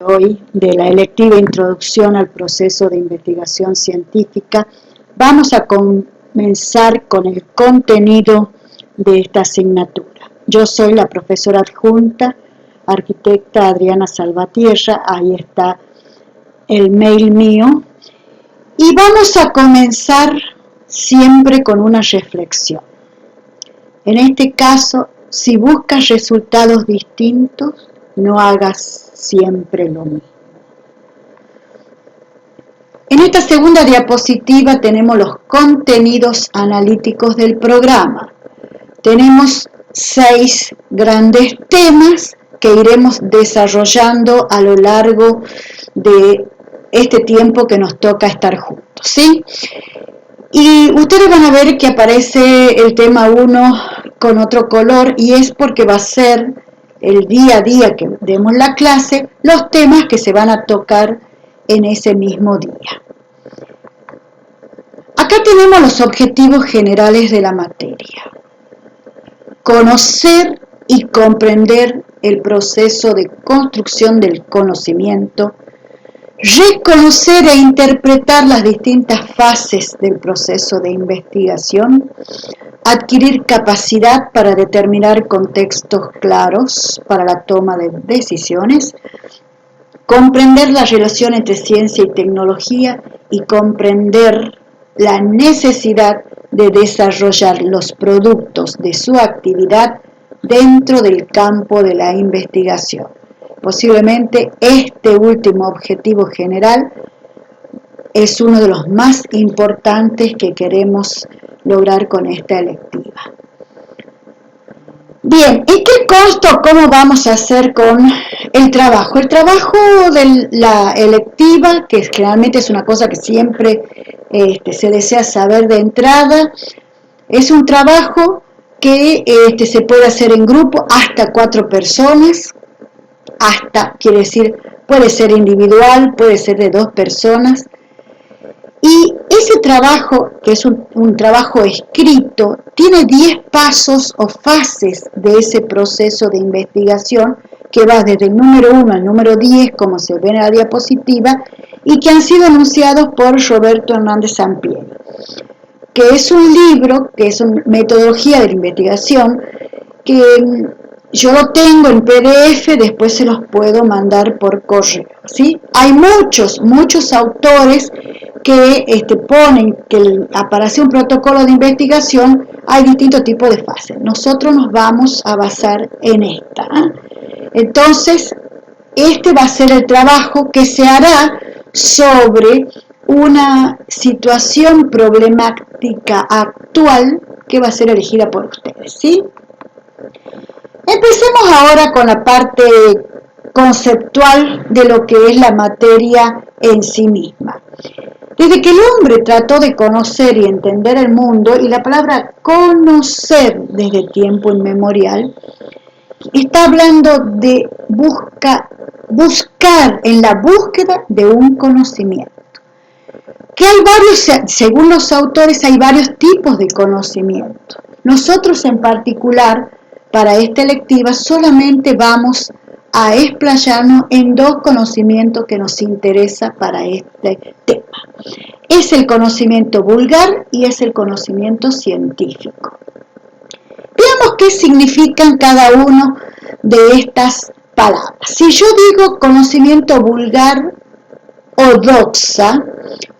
hoy de la electiva Introducción al Proceso de Investigación Científica, vamos a comenzar con el contenido de esta asignatura. Yo soy la profesora adjunta, arquitecta Adriana Salvatierra, ahí está el mail mío, y vamos a comenzar siempre con una reflexión. En este caso, si buscas resultados distintos, no hagas siempre lo mismo. En esta segunda diapositiva tenemos los contenidos analíticos del programa. Tenemos 6 grandes temas que iremos desarrollando a lo largo de este tiempo que nos toca estar juntos, ¿sí? Y ustedes van a ver que aparece el tema 1 con otro color, y es porque va a ser el día a día que demos la clase, los temas que se van a tocar en ese mismo día. Acá tenemos los objetivos generales de la materia. Conocer y comprender el proceso de construcción del conocimiento, reconocer e interpretar las distintas fases del proceso de investigación, adquirir capacidad para determinar contextos claros para la toma de decisiones, comprender la relación entre ciencia y tecnología y comprender la necesidad de desarrollar los productos de su actividad dentro del campo de la investigación. Posiblemente este último objetivo general es uno de los más importantes que queremos lograr con esta electiva. Bien, ¿y qué consta o cómo vamos a hacer con el trabajo? El trabajo de la electiva, que generalmente es una cosa que siempre se desea saber de entrada, es un trabajo que se puede hacer en grupo hasta 4 personas, quiere decir, puede ser individual, puede ser de 2 personas. Y ese trabajo, que es un trabajo escrito, tiene 10 pasos o fases de ese proceso de investigación que va desde el número 1 al número 10, como se ve en la diapositiva, y que han sido anunciados por Roberto Hernández Sampieri, que es un libro, que es una metodología de la investigación, que yo lo tengo en PDF, después se los puedo mandar por correo, ¿sí? Hay muchos autores que ponen que para hacer un protocolo de investigación hay distintos tipos de fases. Nosotros nos vamos a basar en esta. Entonces, este va a ser el trabajo que se hará sobre una situación problemática actual que va a ser elegida por ustedes, ¿sí? Empecemos ahora con la parte conceptual de lo que es la materia en sí misma. Desde que el hombre trató de conocer y entender el mundo, y la palabra conocer desde tiempo inmemorial, está hablando de buscar en la búsqueda de un conocimiento. Que hay según los autores, hay varios tipos de conocimiento. Nosotros en particular, para esta electiva, solamente vamos a explayarnos en 2 conocimientos que nos interesa para este tema. Es el conocimiento vulgar y es el conocimiento científico. Veamos qué significan cada uno de estas palabras. Si yo digo conocimiento vulgar o doxa,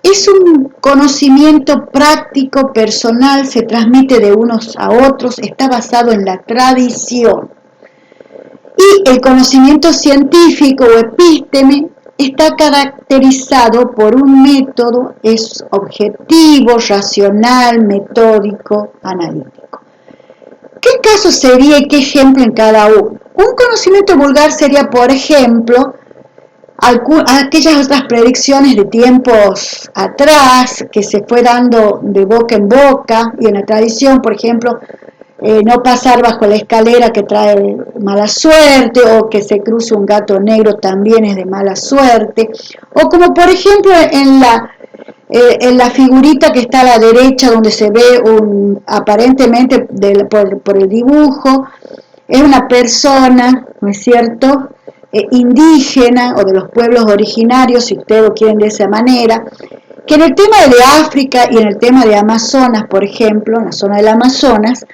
es un conocimiento práctico, personal, se transmite de unos a otros, está basado en la tradición. Y el conocimiento científico o epísteme está caracterizado por un método, es objetivo, racional, metódico, analítico. ¿Qué caso sería y qué ejemplo en cada uno? Un conocimiento vulgar sería, por ejemplo, aquellas otras predicciones de tiempos atrás que se fue dando de boca en boca, y en la tradición, por ejemplo, no pasar bajo la escalera que trae mala suerte, o que se cruce un gato negro también es de mala suerte, o como por ejemplo en la figurita que está a la derecha, donde se ve aparentemente por el dibujo, es una persona, ¿no es cierto?, indígena o de los pueblos originarios, si ustedes lo quieren de esa manera, que en el tema de África y en el tema de Amazonas, por ejemplo, en la zona del Amazonas,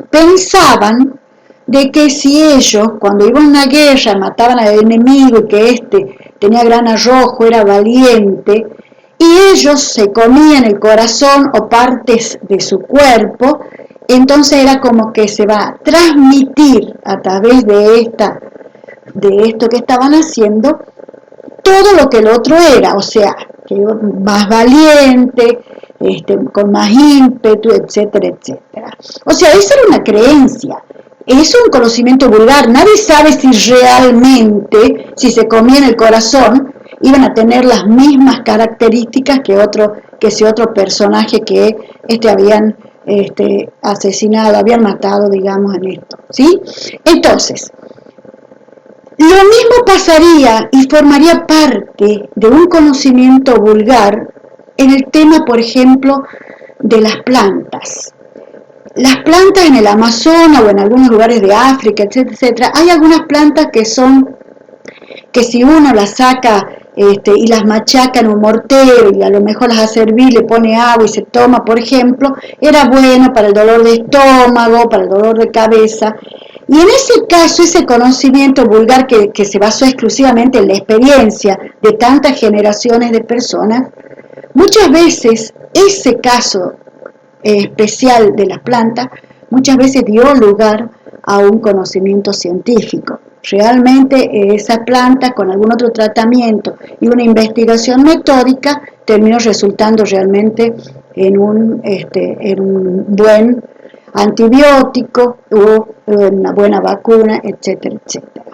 pensaban de que si ellos, cuando iban a una guerra, mataban al enemigo y que éste tenía gran arrojo, era valiente, y ellos se comían el corazón o partes de su cuerpo, entonces era como que se va a transmitir a través de esto que estaban haciendo, todo lo que el otro era, o sea, que más valiente, con más ímpetu, etcétera, etcétera. O sea, esa era una creencia, es un conocimiento vulgar, nadie sabe si realmente, si se comían el corazón, iban a tener las mismas características que ese otro personaje que habían asesinado, habían matado, digamos, en esto, ¿sí? Entonces, lo mismo pasaría y formaría parte de un conocimiento vulgar en el tema, por ejemplo, de las plantas. Las plantas en el Amazonas o en algunos lugares de África, etcétera, etcétera, hay algunas plantas que si uno las saca y las machaca en un mortero y a lo mejor las hace hervir, le pone agua y se toma, por ejemplo, era bueno para el dolor de estómago, para el dolor de cabeza. Y en ese caso, ese conocimiento vulgar que se basó exclusivamente en la experiencia de tantas generaciones de personas, muchas veces ese caso especial de las plantas, muchas veces dio lugar a un conocimiento científico. Realmente esa planta con algún otro tratamiento y una investigación metódica terminó resultando realmente en un buen antibiótico o una buena vacuna, etcétera, etcétera.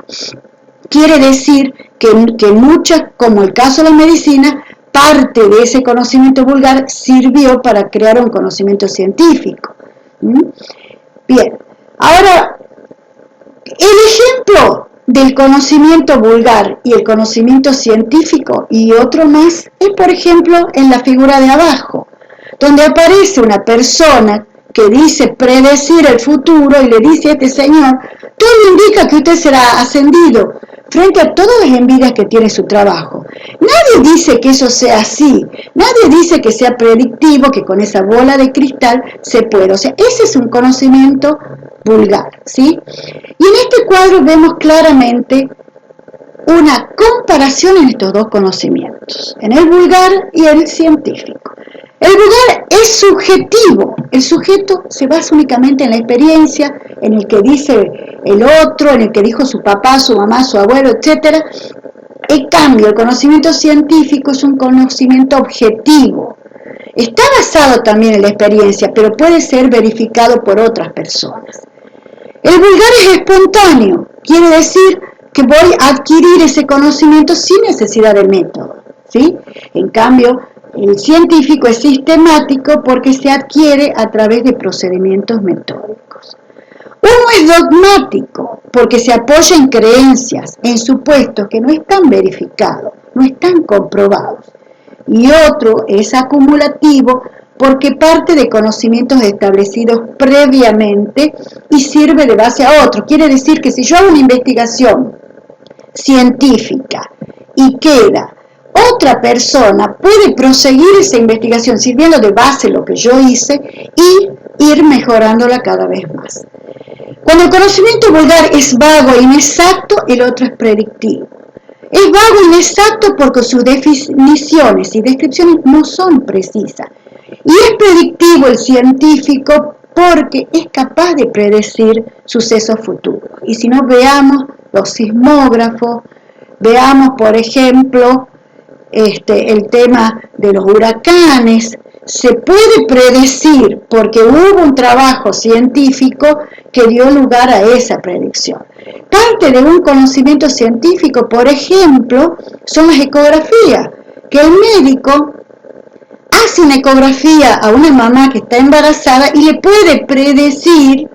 Quiere decir que muchas, como el caso de la medicina, parte de ese conocimiento vulgar sirvió para crear un conocimiento científico. Bien, ahora, el ejemplo del conocimiento vulgar y el conocimiento científico y otro más es, por ejemplo, en la figura de abajo, donde aparece una persona que dice predecir el futuro y le dice a este señor, todo indica que usted será ascendido frente a todas las envidias que tiene su trabajo. Nadie dice que eso sea así, nadie dice que sea predictivo, que con esa bola de cristal se puede. O sea, ese es un conocimiento vulgar, ¿sí? Y en este cuadro vemos claramente una comparación en estos dos conocimientos, en el vulgar y el científico. El vulgar es subjetivo, el sujeto se basa únicamente en la experiencia, en el que dice el otro, en el que dijo su papá, su mamá, su abuelo, etc. En cambio, el conocimiento científico es un conocimiento objetivo. Está basado también en la experiencia, pero puede ser verificado por otras personas. El vulgar es espontáneo, quiere decir que voy a adquirir ese conocimiento sin necesidad de método, ¿sí? En cambio, el científico es sistemático porque se adquiere a través de procedimientos metódicos. Uno es dogmático porque se apoya en creencias, en supuestos que no están verificados, no están comprobados. Y otro es acumulativo porque parte de conocimientos establecidos previamente y sirve de base a otro. Quiere decir que si yo hago una investigación científica y queda otra persona, puede proseguir esa investigación sirviendo de base lo que yo hice y ir mejorándola cada vez más. Cuando el conocimiento vulgar es vago e inexacto, el otro es predictivo. Es vago e inexacto porque sus definiciones y descripciones no son precisas. Y es predictivo el científico porque es capaz de predecir sucesos futuros. Y si no, veamos los sismógrafos, veamos, por ejemplo, el tema de los huracanes. Se puede predecir porque hubo un trabajo científico que dio lugar a esa predicción. Parte de un conocimiento científico, por ejemplo, son las ecografías, que el médico hace una ecografía a una mamá que está embarazada y le puede predecir,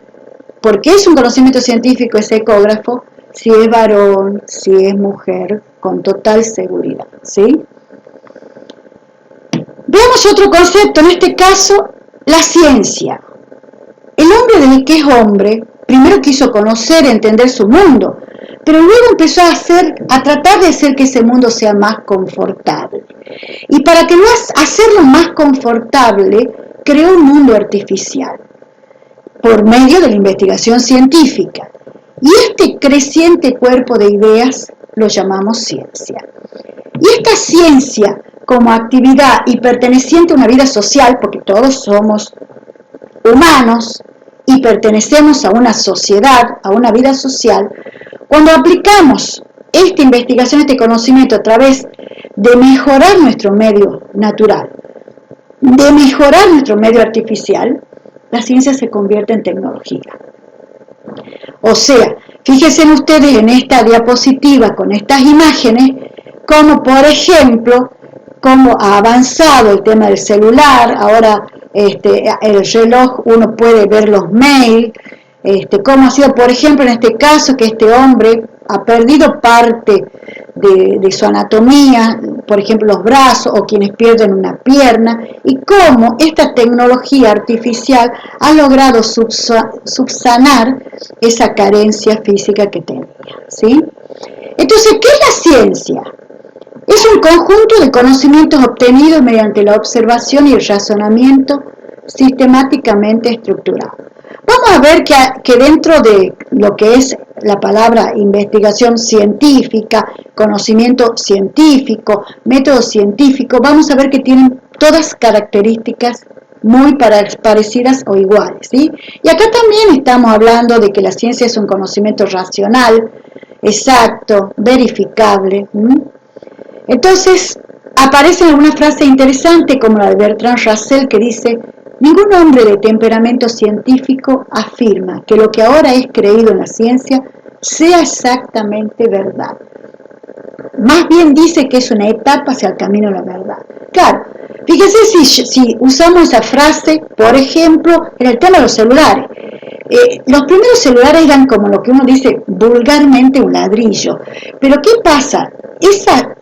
porque es un conocimiento científico ese ecógrafo, si es varón, si es mujer, con total seguridad, ¿sí? Veamos otro concepto, en este caso, la ciencia. El hombre desde que es hombre, primero quiso conocer y entender su mundo, pero luego empezó a tratar de hacer que ese mundo sea más confortable. Y para que hacerlo más confortable, creó un mundo artificial por medio de la investigación científica. Y este creciente cuerpo de ideas lo llamamos ciencia. Y esta ciencia, como actividad y perteneciente a una vida social, porque todos somos humanos y pertenecemos a una sociedad, a una vida social, cuando aplicamos esta investigación, este conocimiento a través de mejorar nuestro medio natural, de mejorar nuestro medio artificial, la ciencia se convierte en tecnología. O sea, fíjense ustedes en esta diapositiva con estas imágenes, como por ejemplo, cómo ha avanzado el tema del celular, ahora el reloj uno puede ver los mails, cómo ha sido, por ejemplo, en este caso que este hombre ha perdido parte de su anatomía, por ejemplo los brazos o quienes pierden una pierna, y cómo esta tecnología artificial ha logrado subsanar esa carencia física que tenía, ¿sí? Entonces, ¿qué es la ciencia? Es un conjunto de conocimientos obtenidos mediante la observación y el razonamiento sistemáticamente estructurado. Vamos a ver que dentro de lo que es la palabra investigación científica, conocimiento científico, método científico, vamos a ver que tienen todas características muy parecidas o iguales, ¿sí? Y acá también estamos hablando de que la ciencia es un conocimiento racional, exacto, verificable. Entonces, aparecen algunas frases interesantes como la de Bertrand Russell que dice: ningún hombre de temperamento científico afirma que lo que ahora es creído en la ciencia sea exactamente verdad. Más bien dice que es una etapa hacia el camino a la verdad. Claro, fíjense si usamos esa frase, por ejemplo, en el tema de los celulares. Los primeros celulares eran como lo que uno dice vulgarmente un ladrillo. Pero ¿qué pasa?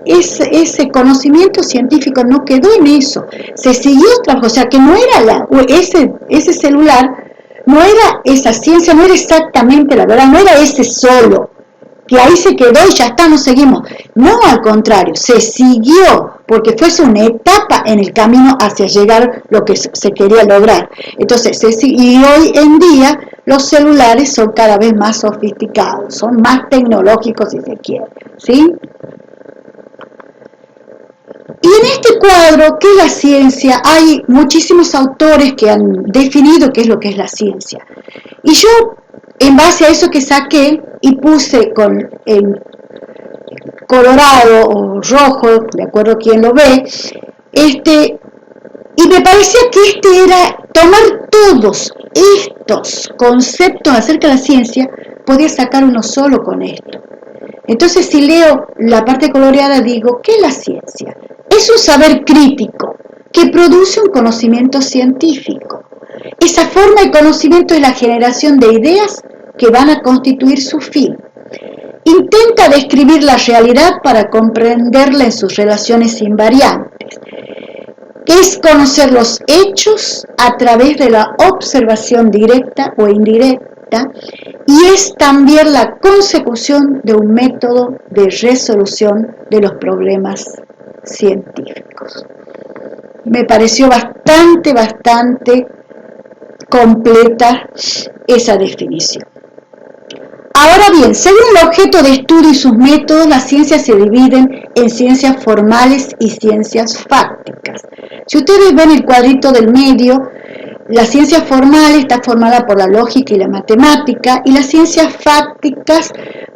Ese conocimiento científico no quedó en eso, se siguió trabajando, o sea que no era ese celular, no era esa ciencia, no era exactamente la verdad, no era ese solo, que ahí se quedó y ya está, no seguimos. No, al contrario, se siguió, porque fuese una etapa en el camino hacia llegar lo que se quería lograr. Entonces, y hoy en día los celulares son cada vez más sofisticados, son más tecnológicos si se quiere, ¿sí? Y en este cuadro, ¿qué es la ciencia? Hay muchísimos autores que han definido qué es lo que es la ciencia. Y yo, en base a eso que saqué y puse con el colorado o rojo, de acuerdo a quien lo ve, y me parecía que era tomar todos estos conceptos acerca de la ciencia, podía sacar uno solo con esto. Entonces, si leo la parte coloreada, digo, ¿qué es la ciencia? Es un saber crítico que produce un conocimiento científico. Esa forma de conocimiento es la generación de ideas que van a constituir su fin. Intenta describir la realidad para comprenderla en sus relaciones invariantes. Es conocer los hechos a través de la observación directa o indirecta, y es también la consecución de un método de resolución de los problemas científicos. Me pareció bastante completa esa definición. Ahora bien, según el objeto de estudio y sus métodos, las ciencias se dividen en ciencias formales y ciencias fácticas. Si ustedes ven el cuadrito del medio, la ciencia formal está formada por la lógica y la matemática, y las ciencias fácticas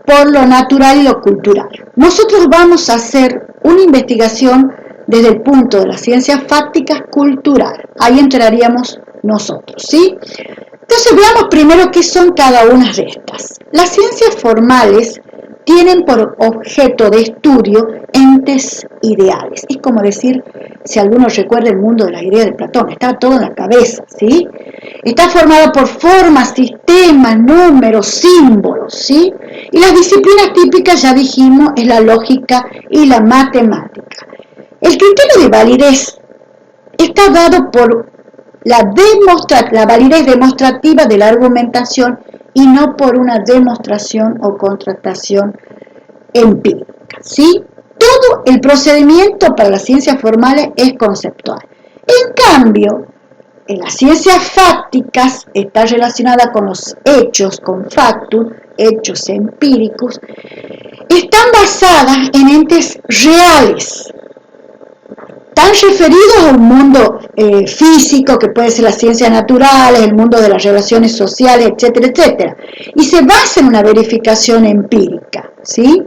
por lo natural y lo cultural. Nosotros vamos a hacer una investigación desde el punto de las ciencias fácticas cultural. Ahí entraríamos nosotros, ¿sí? Entonces veamos primero qué son cada una de estas. Las ciencias formales tienen por objeto de estudio entes ideales. Es como decir, si alguno recuerda el mundo de las ideas de Platón, está todo en la cabeza, ¿sí? Está formado por formas, sistemas, números, símbolos, ¿sí? Y las disciplinas típicas, ya dijimos, es la lógica y la matemática. El criterio de validez está dado por la validez demostrativa de la argumentación y no por una demostración o contrastación empírica, ¿sí? Todo el procedimiento para las ciencias formales es conceptual. En cambio, en las ciencias fácticas está relacionada con los hechos, con factum, hechos empíricos, están basadas en entes reales, tan referidos a un mundo físico, que puede ser las ciencias naturales, el mundo de las relaciones sociales, etcétera, etcétera, y se basa en una verificación empírica, ¿sí?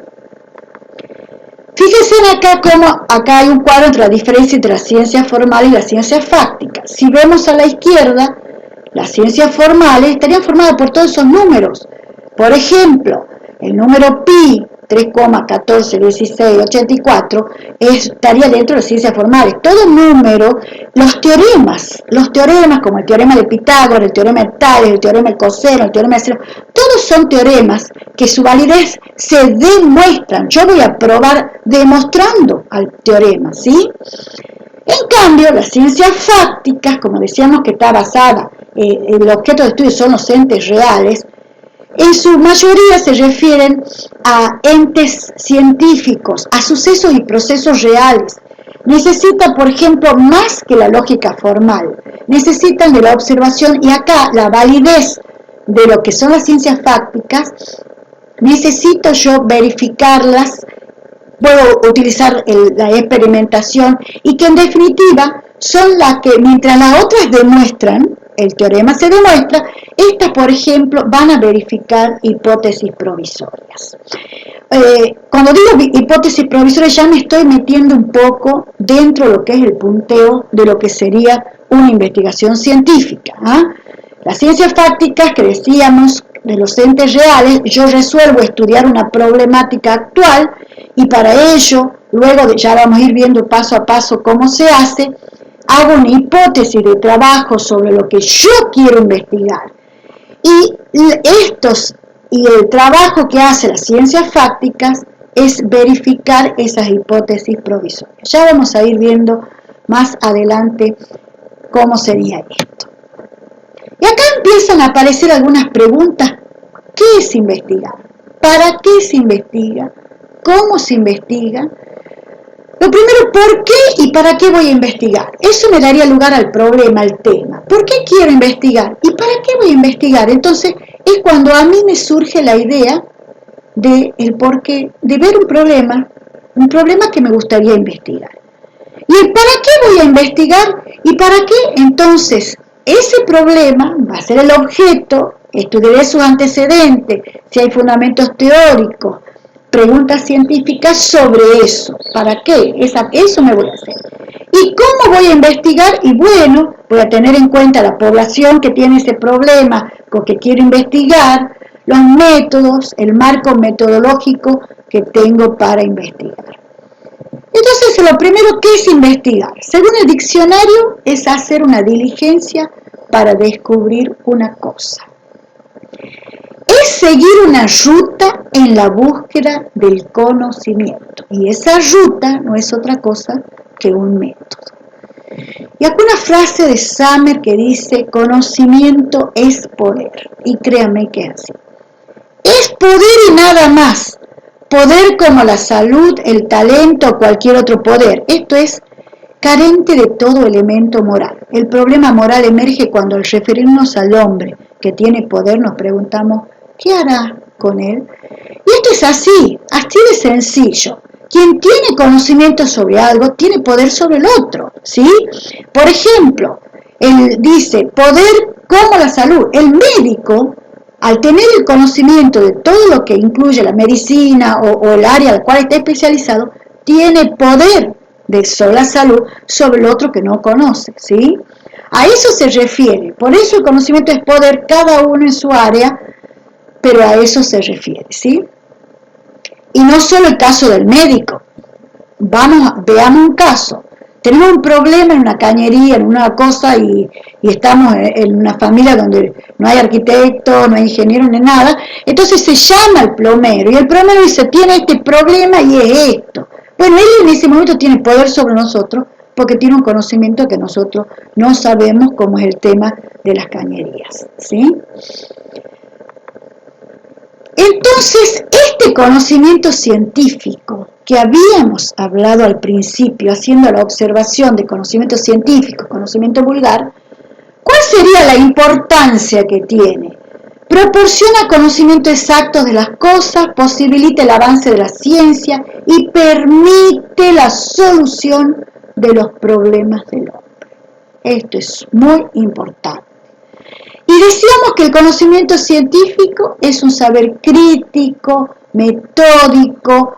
Fíjense acá cómo acá hay un cuadro entre la diferencia entre las ciencias formales y las ciencias fácticas. Si vemos a la izquierda, las ciencias formales estarían formadas por todos esos números. Por ejemplo, el número pi, 3,141684, estaría dentro de las ciencias formales. Todo número, los teoremas como el teorema de Pitágoras, el teorema de Tales, el teorema de coseno, el teorema de seno, todos son teoremas que su validez se demuestran. Yo voy a probar demostrando al teorema, ¿sí? En cambio, las ciencias fácticas, como decíamos que está basada, el objeto de estudio son los entes reales, en su mayoría se refieren a entes científicos, a sucesos y procesos reales. Necesitan, por ejemplo, más que la lógica formal. Necesitan de la observación, y acá la validez de lo que son las ciencias fácticas, necesito yo verificarlas, puedo utilizar la experimentación, y que en definitiva son las que, mientras las otras demuestran, el teorema se demuestra, estas, por ejemplo, van a verificar hipótesis provisorias. Cuando digo hipótesis provisorias ya me estoy metiendo un poco dentro de lo que es el punteo de lo que sería una investigación científica. Las ciencias fácticas, que decíamos, de los entes reales, yo resuelvo estudiar una problemática actual, y para ello, luego ya vamos a ir viendo paso a paso cómo se hace, hago una hipótesis de trabajo sobre lo que yo quiero investigar. Y el trabajo que hace las ciencias fácticas es verificar esas hipótesis provisorias. Ya vamos a ir viendo más adelante cómo sería esto. Y acá empiezan a aparecer algunas preguntas. ¿Qué es investigar? ¿Para qué se investiga? ¿Cómo se investiga? Lo primero, ¿por qué y para qué voy a investigar? Eso me daría lugar al problema, al tema. ¿Por qué quiero investigar? ¿Y para qué voy a investigar? Entonces, es cuando a mí me surge la idea de el porqué, de ver un problema que me gustaría investigar. ¿Y el para qué voy a investigar? ¿Y para qué? Entonces, ese problema va a ser el objeto, estudiaré sus antecedentes, si hay fundamentos teóricos, preguntas científicas sobre eso. ¿Para qué? Eso me voy a hacer. ¿Y cómo voy a investigar? Y bueno, voy a tener en cuenta la población que tiene ese problema con que quiero investigar, los métodos, el marco metodológico que tengo para investigar. Entonces, lo primero, ¿qué es investigar? Según el diccionario, es hacer una diligencia para descubrir una cosa. Es seguir una ruta en la búsqueda del conocimiento. Y esa ruta no es otra cosa que un método. Y acá una frase de Summer que dice: conocimiento es poder. Y créanme que es así. Es poder y nada más. Poder como la salud, el talento o cualquier otro poder. Esto es carente de todo elemento moral. El problema moral emerge cuando, al referirnos al hombre que tiene poder, nos preguntamos: ¿qué hará con él? Y esto es así de sencillo. Quien tiene conocimiento sobre algo tiene poder sobre el otro, ¿sí? Por ejemplo, él dice poder como la salud. El médico, al tener el conocimiento de todo lo que incluye la medicina o el área al cual está especializado, tiene poder sobre la salud sobre el otro que no conoce, ¿sí? A eso se refiere. Por eso el conocimiento es poder, cada uno en su área, pero a eso se refiere, ¿sí? Y no solo el caso del médico. Veamos un caso. Tenemos un problema en una cañería, en una cosa, y estamos en una familia donde no hay arquitecto, no hay ingeniero, ni nada. Entonces se llama al plomero, y el plomero dice: tiene este problema y es esto. Bueno, él en ese momento tiene poder sobre nosotros, porque tiene un conocimiento que nosotros no sabemos, como es el tema de las cañerías, ¿sí? Entonces, este conocimiento científico que habíamos hablado al principio, haciendo la observación de conocimiento científico, conocimiento vulgar, ¿cuál sería la importancia que tiene? Proporciona conocimiento exacto de las cosas, posibilita el avance de la ciencia y permite la solución de los problemas del hombre. Esto es muy importante. Y decíamos que el conocimiento científico es un saber crítico, metódico,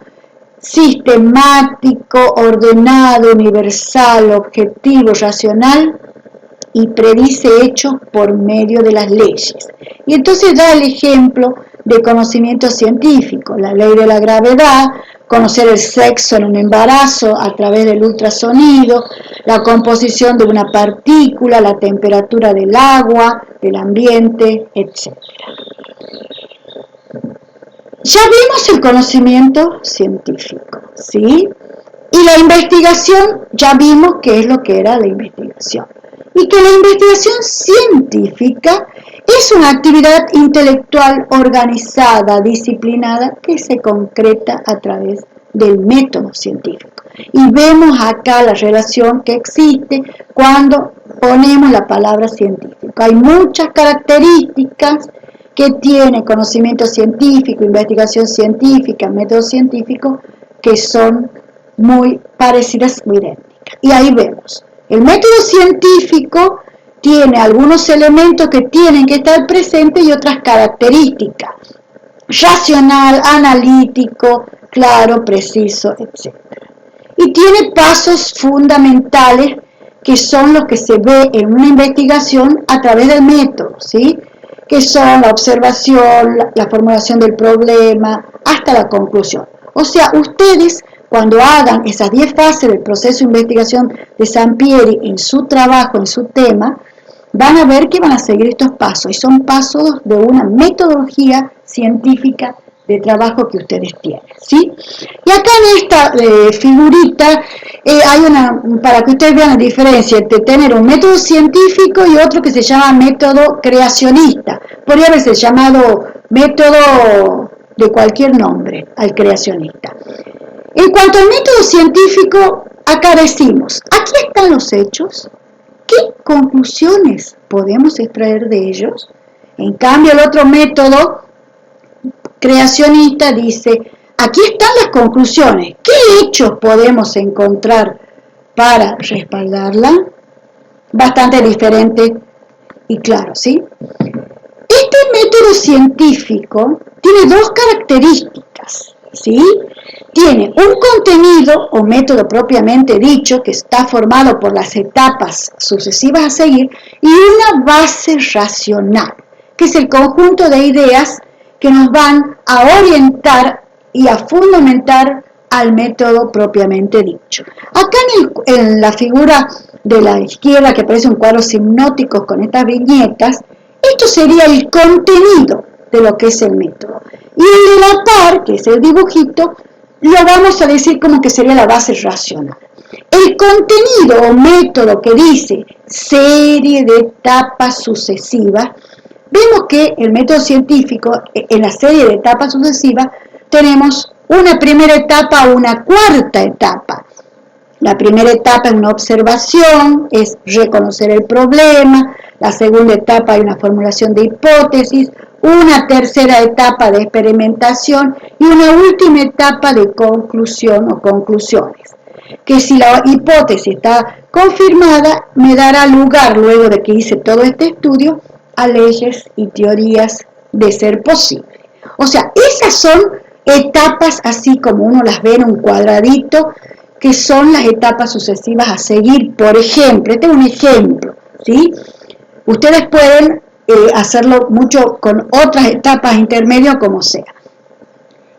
sistemático, ordenado, universal, objetivo, racional, y predice hechos por medio de las leyes. Y entonces da el ejemplo de conocimiento científico, la ley de la gravedad, conocer el sexo en un embarazo a través del ultrasonido, la composición de una partícula, la temperatura del agua, del ambiente, etc. Ya vimos el conocimiento científico, ¿sí? Y la investigación, ya vimos qué es lo que era la investigación. Y que la investigación científica es una actividad intelectual organizada, disciplinada, que se concreta a través del método científico. Y vemos acá la relación que existe cuando ponemos la palabra científico. Hay muchas características que tiene conocimiento científico, investigación científica, método científico, que son muy parecidas, muy idénticas. Y ahí vemos. El método científico tiene algunos elementos que tienen que estar presentes y otras características. Racional, analítico, claro, preciso, etc. Y tiene pasos fundamentales que son los que se ve en una investigación a través del método, ¿sí? Que son la observación, la formulación del problema, hasta la conclusión. O sea, ustedes cuando hagan esas 10 fases del proceso de investigación de Sampieri en su trabajo, en su tema, van a ver que van a seguir estos pasos, y son pasos de una metodología científica de trabajo que ustedes tienen, ¿sí? Y acá en esta figurita hay para que ustedes vean la diferencia entre tener un método científico y otro que se llama método creacionista. Podría haberse llamado método de cualquier nombre al creacionista. En cuanto al método científico, acá decimos, aquí están los hechos, ¿qué conclusiones podemos extraer de ellos? En cambio, el otro método creacionista dice, aquí están las conclusiones, ¿qué hechos podemos encontrar para respaldarla? Bastante diferente y claro, ¿sí? Este método científico tiene dos características, ¿sí? Tiene un contenido o método propiamente dicho que está formado por las etapas sucesivas a seguir y una base racional, que es el conjunto de ideas que nos van a orientar y a fundamentar al método propiamente dicho. Acá en la figura de la izquierda que aparecen cuadros hipnóticos con estas viñetas, esto sería el contenido de lo que es el método. Y el de la par, que es el dibujito, lo vamos a decir como que sería la base racional. El contenido o método que dice serie de etapas sucesivas, vemos que el método científico, en la serie de etapas sucesivas, tenemos una primera etapa o una cuarta etapa. La primera etapa es una observación, es reconocer el problema. La segunda etapa hay una formulación de hipótesis, una tercera etapa de experimentación y una última etapa de conclusión o conclusiones. Que si la hipótesis está confirmada, me dará lugar, luego de que hice todo este estudio, a leyes y teorías de ser posible. O sea, esas son etapas así como uno las ve en un cuadradito, que son las etapas sucesivas a seguir. Por ejemplo, este es un ejemplo, ¿sí? Ustedes pueden hacerlo mucho con otras etapas intermedias, como sea.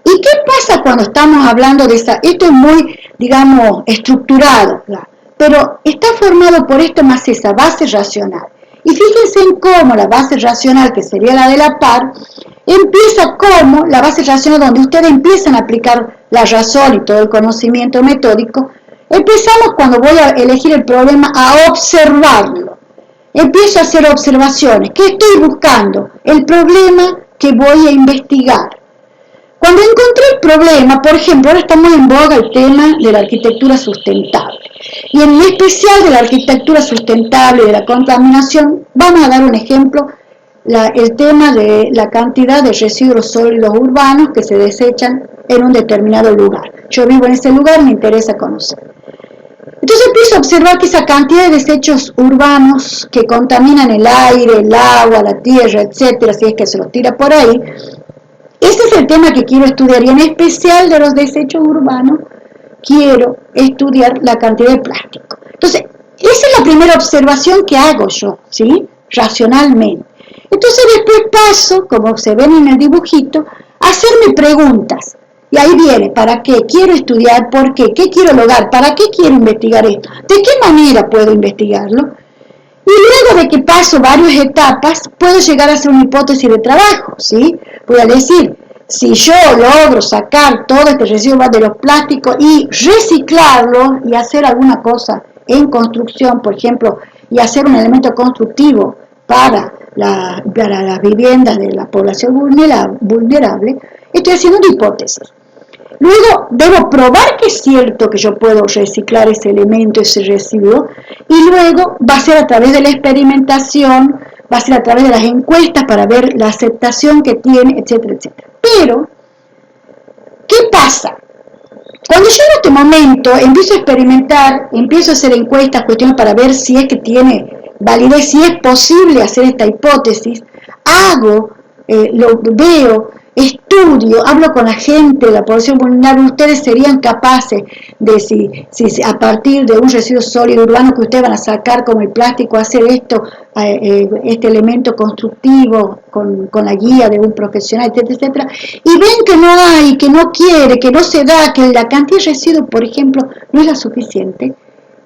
¿Y qué pasa cuando estamos hablando de esa? Esto es muy, digamos, estructurado, ¿verdad? Pero está formado por esto más esa base racional. Y fíjense en cómo la base racional, que sería la de la par, empieza como la base racional donde ustedes empiezan a aplicar la razón y todo el conocimiento metódico. Empezamos cuando voy a elegir el problema a observarlo. Empiezo a hacer observaciones. ¿Qué estoy buscando? El problema que voy a investigar. Cuando encontré el problema, por ejemplo, ahora está muy en boga el tema de la arquitectura sustentable. Y en especial de la arquitectura sustentable y de la contaminación, vamos a dar un ejemplo, el tema de la cantidad de residuos sólidos urbanos que se desechan en un determinado lugar. Yo vivo en ese lugar y me interesa conocer. Entonces empiezo a observar que esa cantidad de desechos urbanos que contaminan el aire, el agua, la tierra, etcétera, si es que se los tira por ahí, ese es el tema que quiero estudiar, y en especial de los desechos urbanos quiero estudiar la cantidad de plástico. Entonces, esa es la primera observación que hago yo, ¿sí? Racionalmente. Entonces después paso, como se ven en el dibujito, a hacerme preguntas. Y ahí viene, ¿para qué? Quiero estudiar, ¿por qué? ¿Qué quiero lograr? ¿Para qué quiero investigar esto? ¿De qué manera puedo investigarlo? Y luego de que paso varias etapas, puedo llegar a hacer una hipótesis de trabajo, ¿sí? Voy a decir, si yo logro sacar todo este residuo de los plásticos y reciclarlo y hacer alguna cosa en construcción, por ejemplo, y hacer un elemento constructivo para las viviendas de la población vulnerable, estoy haciendo una hipótesis. Luego debo probar que es cierto que yo puedo reciclar ese elemento, ese residuo, y luego va a ser a través de la experimentación, va a ser a través de las encuestas para ver la aceptación que tiene, etcétera, etcétera. Pero, ¿qué pasa? Cuando yo en este momento empiezo a experimentar, empiezo a hacer encuestas, cuestiones para ver si es que tiene validez, si es posible hacer esta hipótesis, hago, lo veo, estudio, hablo con la gente de la población vulnerable, ustedes serían capaces de, si a partir de un residuo sólido urbano que ustedes van a sacar como el plástico, hacer esto, este elemento constructivo con la guía de un profesional, etcétera, etcétera, y ven que no hay, que no quiere, que no se da, que la cantidad de residuos, por ejemplo, no es la suficiente,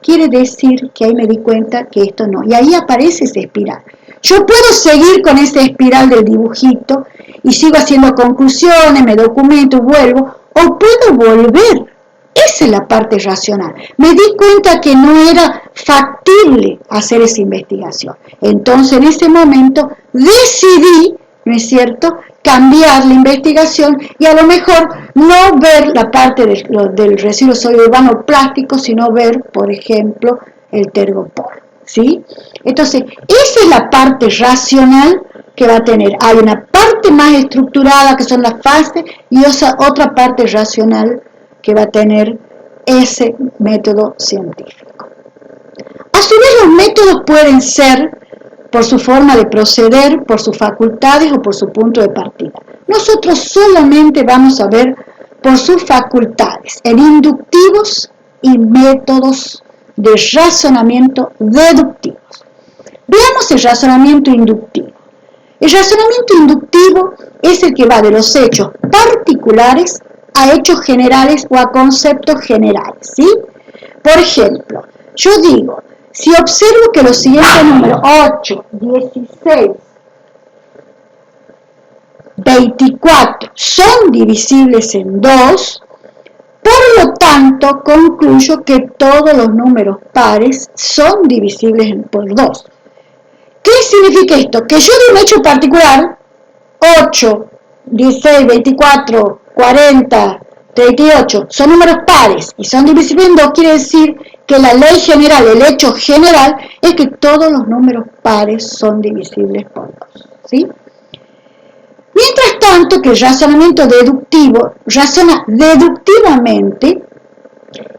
quiere decir que ahí me di cuenta que esto no, y ahí aparece esa espiral. Yo puedo seguir con esa espiral del dibujito y sigo haciendo conclusiones, me documento, vuelvo, o puedo volver. Esa es la parte racional. Me di cuenta que no era factible hacer esa investigación. Entonces en ese momento decidí, ¿no es cierto?, cambiar la investigación y a lo mejor no ver la parte del residuo sólido urbano plástico, sino ver, por ejemplo, el tergopor, ¿sí? Entonces, esa es la parte racional que va a tener. Hay una parte más estructurada, que son las fases, y otra parte racional que va a tener ese método científico. A su vez, los métodos pueden ser por su forma de proceder, por sus facultades o por su punto de partida. Nosotros solamente vamos a ver por sus facultades, en inductivos y métodos de razonamiento deductivos. Veamos el razonamiento inductivo. El razonamiento inductivo es el que va de los hechos particulares a hechos generales o a conceptos generales, ¿sí? Por ejemplo, yo digo, si observo que los siguientes números 8, 16, 24 son divisibles en 2, por lo tanto concluyo que todos los números pares son divisibles por 2. ¿Qué significa esto? Que yo de un hecho particular, 8, 16, 24, 40, 38, son números pares y son divisibles en 2, quiere decir que la ley general, el hecho general, es que todos los números pares son divisibles por 2, ¿sí? Mientras tanto, que el razonamiento deductivo razona deductivamente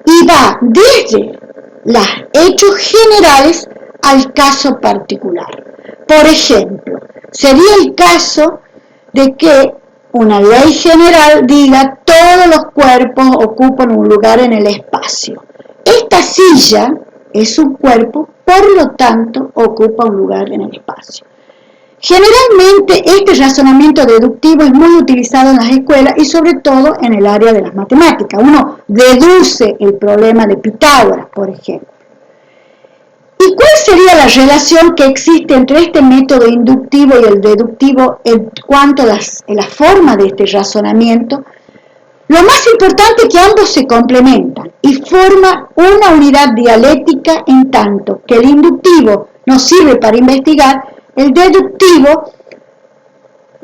y va desde los hechos generales al caso particular. Por ejemplo, sería el caso de que una ley general diga todos los cuerpos ocupan un lugar en el espacio. Esta silla es un cuerpo, por lo tanto, ocupa un lugar en el espacio. Generalmente este razonamiento deductivo es muy utilizado en las escuelas y sobre todo en el área de las matemáticas. Uno deduce el problema de Pitágoras, por ejemplo. ¿Y cuál sería la relación que existe entre este método inductivo y el deductivo en cuanto a la forma de este razonamiento? Lo más importante es que ambos se complementan y forman una unidad dialéctica en tanto que el inductivo nos sirve para investigar, el deductivo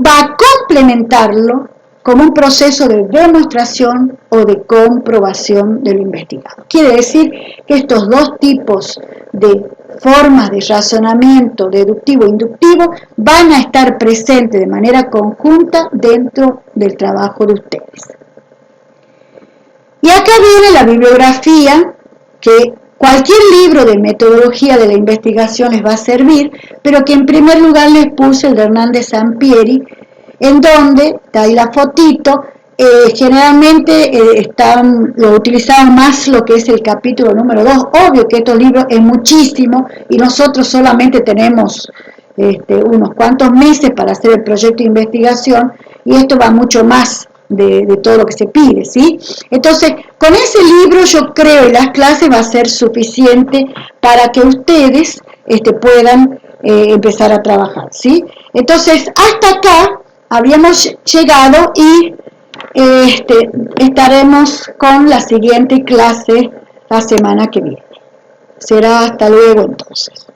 va a complementarlo como un proceso de demostración o de comprobación de lo investigado. Quiere decir que estos dos tipos de formas de razonamiento deductivo e inductivo van a estar presentes de manera conjunta dentro del trabajo de ustedes. Y acá viene la bibliografía, que cualquier libro de metodología de la investigación les va a servir, pero que en primer lugar les puse el de Hernández Sampieri, en donde, está ahí la fotito, generalmente lo utilizaban más lo que es el capítulo número 2. Obvio que estos libros es muchísimo y nosotros solamente tenemos unos cuantos meses para hacer el proyecto de investigación y esto va mucho más de todo lo que se pide, ¿sí? Entonces, con ese libro yo creo que las clases va a ser suficiente para que ustedes puedan empezar a trabajar, ¿sí? Entonces, hasta acá habíamos llegado y estaremos con la siguiente clase la semana que viene. Será hasta luego entonces.